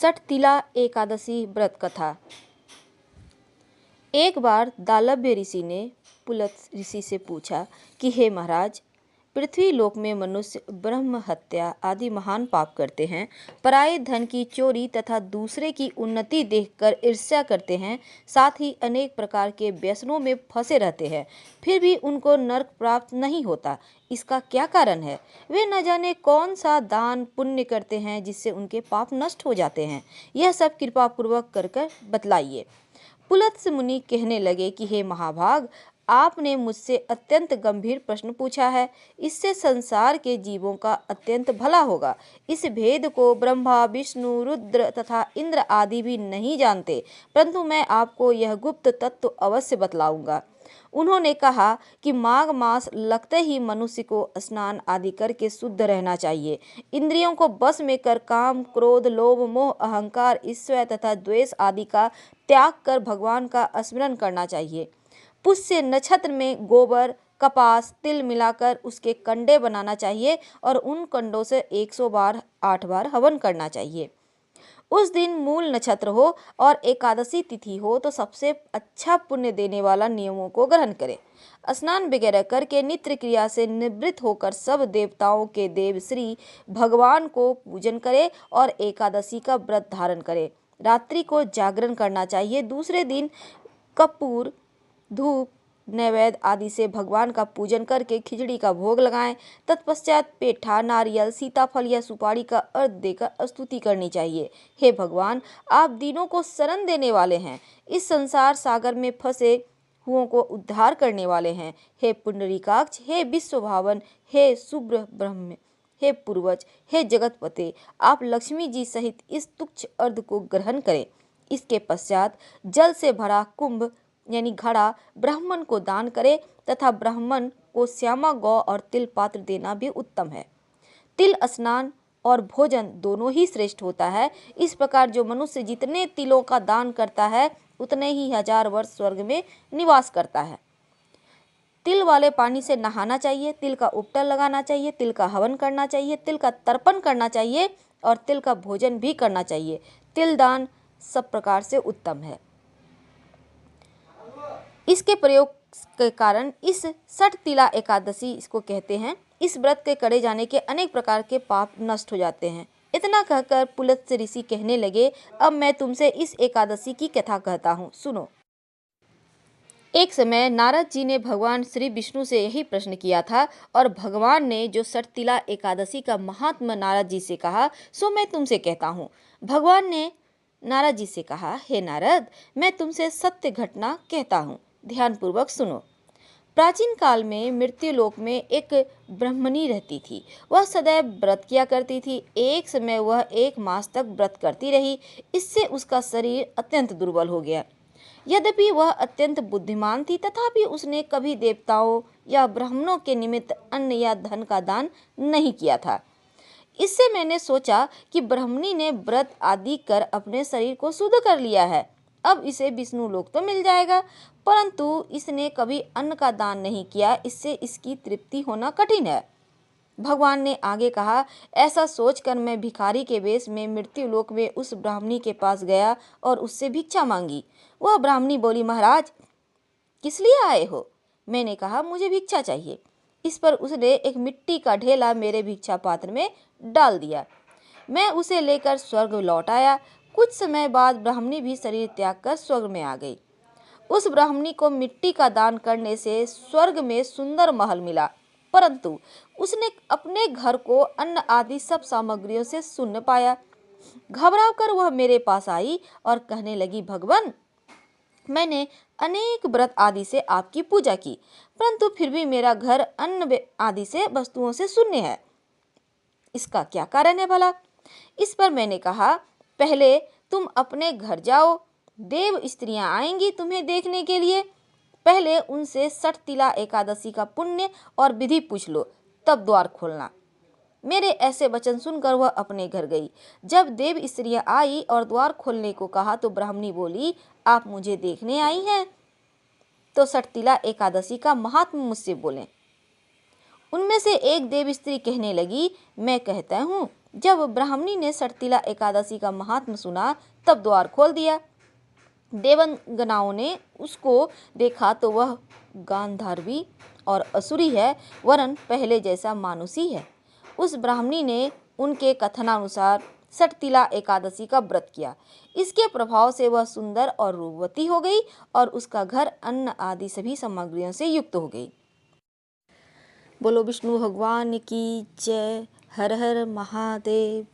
सठतिला एकादशी व्रत कथा। एक बार दालभ्य ऋषि ने पुलत्स ऋषि से पूछा कि हे महाराज, पृथ्वी लोक में मनुष्य ब्रह्म हत्या आदि महान पाप करते हैं, पराये धन की चोरी तथा दूसरे की उन्नति देखकर ईर्ष्या करते हैं, साथ ही अनेक प्रकार के व्यसनों में फंसे रहते हैं, फिर भी उनको नरक प्राप्त नहीं होता। इसका क्या कारण है? वे न जाने कौन सा दान पुण्य करते हैं जिससे उनके पाप नष्ट हो जाते हैं। यह सब कृपा पूर्वक कर बतलाइए। पुलत्स मुनि कहने लगे कि हे महाभाग, आपने मुझसे अत्यंत गंभीर प्रश्न पूछा है। इससे संसार के जीवों का अत्यंत भला होगा। इस भेद को ब्रह्मा, विष्णु, रुद्र तथा इंद्र आदि भी नहीं जानते, परंतु मैं आपको यह गुप्त तत्व अवश्य बतलाऊंगा। उन्होंने कहा कि माघ मास लगते ही मनुष्य को स्नान आदि करके शुद्ध रहना चाहिए। इंद्रियों को बस में कर काम, क्रोध, लोभ, मोह, अहंकार, ईर्ष्या तथा द्वेष आदि का त्याग कर भगवान का स्मरण करना चाहिए। पुष्य नक्षत्र में गोबर, कपास, तिल मिलाकर उसके कंडे बनाना चाहिए और उन कंडों से 108 बार हवन करना चाहिए। उस दिन मूल नक्षत्र हो और एकादशी तिथि हो तो सबसे अच्छा पुण्य देने वाला नियमों को ग्रहण करें। स्नान वगैरह करके नित्य क्रिया से निवृत्त होकर सब देवताओं के देव श्री भगवान को पूजन करे और एकादशी का व्रत धारण करे। रात्रि को जागरण करना चाहिए। दूसरे दिन कपूर, धूप, नैवेद्य आदि से भगवान का पूजन करके खिचड़ी का भोग लगाएं। तत्पश्चात पेठा, नारियल, सीताफल या सुपारी का अर्घ देकर स्तुति करनी चाहिए। हे भगवान, आप दीनों को शरण देने वाले हैं, इस संसार सागर में फंसे हुओं को उद्धार करने वाले हैं। हे पुंडरीकाक्ष, हे विश्वभावन, हे शुभ्र ब्रह्म, हे पूर्वज, हे जगतपते, आप लक्ष्मी जी सहित इस तुच्छ अर्घ को ग्रहण करें। इसके पश्चात जल से भरा कुंभ यानी घड़ा ब्राह्मण को दान करे तथा ब्राह्मण को श्यामा गौ और तिल पात्र देना भी उत्तम है। तिल स्नान और भोजन दोनों ही श्रेष्ठ होता है। इस प्रकार जो मनुष्य जितने तिलों का दान करता है उतने ही 1000 वर्ष स्वर्ग में निवास करता है। तिल वाले पानी से नहाना चाहिए, तिल का उपटन लगाना चाहिए, तिल का हवन करना चाहिए, तिल का तर्पण करना चाहिए और तिल का भोजन भी करना चाहिए। तिल दान सब प्रकार से उत्तम है। इसके प्रयोग के कारण इस सठतिला एकादशी इसको कहते हैं। इस व्रत के करे जाने के अनेक प्रकार के पाप नष्ट हो जाते हैं। इतना कहकर पुलत्स ऋषि कहने लगे, अब मैं तुमसे इस एकादशी की कथा कहता हूँ, सुनो। एक समय नारद जी ने भगवान श्री विष्णु से यही प्रश्न किया था और भगवान ने जो सठतिला एकादशी का महात्म्य नारद जी से कहा सो मैं तुमसे कहता हूँ। भगवान ने नारद जी से कहा, हे नारद, मैं तुमसे सत्य घटना कहता हूँ, ध्यान पूर्वक सुनो। प्राचीन काल में मृत्युलोक में एक ब्राह्मणी रहती थी। वह सदैव व्रत किया करती थी। एक समय वह 1 मास तक व्रत करती रही। इससे उसका शरीर अत्यंत दुर्बल हो गया। यद्यपि वह अत्यंत बुद्धिमान थी तथापि उसने कभी देवताओं या ब्राह्मणों के निमित्त अन्न या धन का दान नहीं किया था। इससे मैंने सोचा कि ब्राह्मणी ने व्रत आदि कर अपने शरीर को शुद्ध कर लिया है, अब इसे विष्णु लोक तो मिल जाएगा, परंतु इसने कभी अन्न का दान नहीं किया, इससे इसकी तृप्ति होना कठिन है। भगवान ने आगे कहा, ऐसा सोचकर मैं भिखारी के वेश में मृत्युलोक में उस ब्राह्मणी के पास गया और उससे भिक्षा मांगी। वह ब्राह्मणी बोली, महाराज, किस लिए आए हो? मैंने कहा, मुझे भिक्षा चाहिए। इस पर उसने एक मिट्टी का ढेला मेरे भिक्षा पात्र में डाल दिया। मैं उसे लेकर स्वर्ग लौट आया। कुछ समय बाद ब्राह्मणी भी शरीर त्याग कर स्वर्ग में आ गई। उस ब्राह्मणी को मिट्टी का दान करने से स्वर्ग में सुंदर महल मिला, परंतु उसने अपने घर को अन्न आदि सब सामग्रियों से शून्य पाया। घबरा कर वह मेरे पास आई और कहने लगी, भगवान, मैंने अनेक व्रत आदि से आपकी पूजा की, परंतु फिर भी मेरा घर अन्न आदि से वस्तुओं से शून्य है। इसका क्या कारण है भला? इस पर मैंने कहा, पहले तुम अपने घर जाओ, देव स्त्रियां आएंगी तुम्हें देखने के लिए। पहले उनसे सठतिला एकादशी का पुण्य और विधि पूछ लो, तब द्वार खोलना। मेरे ऐसे वचन सुनकर वह अपने घर गई। जब देव स्त्रियां आई और द्वार खोलने को कहा तो ब्राह्मणी बोली, आप मुझे देखने आई हैं तो सठतिला एकादशी का महात्म्य मुझसे बोलें। उनमें से एक देव स्त्री कहने लगी, मैं कहता हूँ जब ब्राह्मणी ने सटतिला एकादशी का महात्म सुना तब द्वार खोल दिया। देवगनाओं ने उसको देखा तो वह गांधारवी और असुरी है, वरन पहले जैसा मानुषी है। उस ब्राह्मणी ने उनके कथनानुसार सटतिला एकादशी का व्रत किया। इसके प्रभाव से वह सुंदर और रूपवती हो गई और उसका घर अन्न आदि सभी सामग्रियों से युक्त हो गई। बोलो विष्णु भगवान की जय। हर हर महादेव।